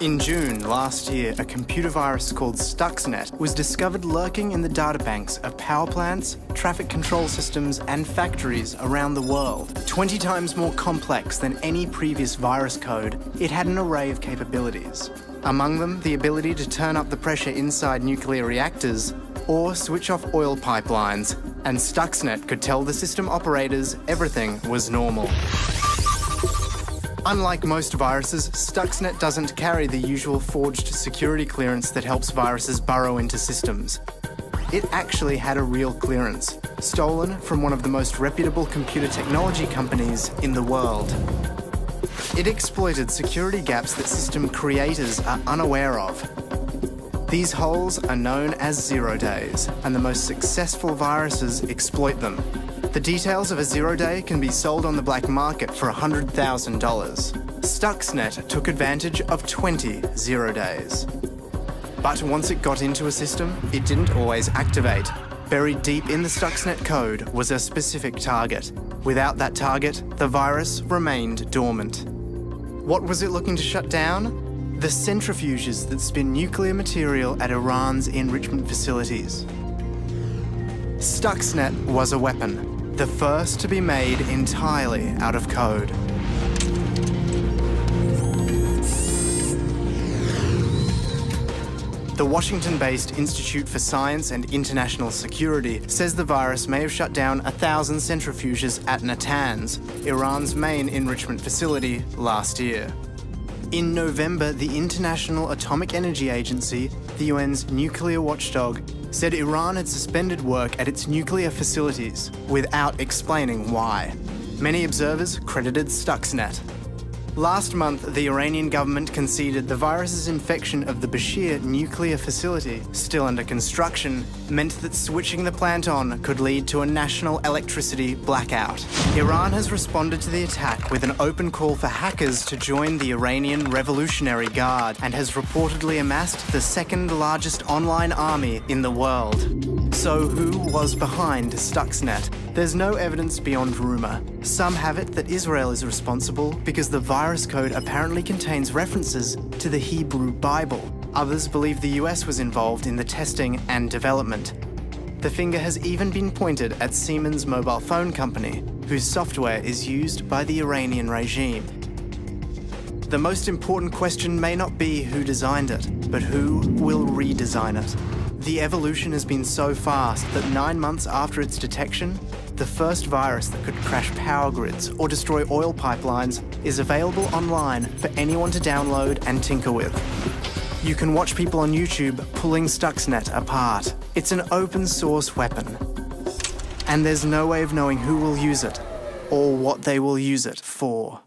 In June last year, a computer virus called STUXNET was discovered lurking in the databanks of power plants, traffic control systems, and factories around the world. 20 times more complex than any previous virus code, it had an array of capabilities. Among them, the ability to turn up the pressure inside nuclear reactors or switch off oil pipelines, and STUXNET could tell the system operators everything was normal. Unlike most viruses, STUXNET doesn't carry the usual forged security clearance that helps viruses burrow into systems. It actually had a real clearance, stolen from one of the most reputable computer technology companies in the world. It exploited security gaps that system creators are unaware of. These holes are known as 0 days, and the most successful viruses exploit them. The details of a 0 day can be sold on the black market for $100,000. STUXNET took advantage of 20 0 days. But once it got into a system, it didn't always activate. Buried deep in the STUXNET code was a specific target. Without that target, the virus remained dormant. What was it looking to shut down? The centrifuges that spin nuclear material at Iran's enrichment facilities. STUXNET was a weapon, the first to be made entirely out of code. The Washington-based Institute for Science and International Security says the virus may have shut down 1,000 centrifuges at Natanz, Iran's main enrichment facility, last year. In November, the International Atomic Energy Agency, the UN's nuclear watchdog, said Iran had suspended work at its nuclear facilities without explaining why. Many observers credited STUXNET. Last month, the Iranian government conceded the virus's infection of the Bashir nuclear facility, still under construction, meant that switching the plant on could lead to a national electricity blackout. Iran has responded to the attack with an open call for hackers to join the Iranian Revolutionary Guard and has reportedly amassed the second largest online army in the world. So who was behind STUXNET? There's no evidence beyond rumor. Some have it that Israel is responsible because the virus code apparently contains references to the Hebrew Bible. Others believe the US was involved in the testing and development. The finger has even been pointed at Siemens mobile phone company, whose software is used by the Iranian regime. The most important question may not be who designed it, but who will redesign it. The evolution has been so fast that 9 months after its detection, the first virus that could crash power grids or destroy oil pipelines is available online for anyone to download and tinker with. You can watch people on YouTube pulling STUXNET apart. It's an open source weapon. And there's no way of knowing who will use it or what they will use it for.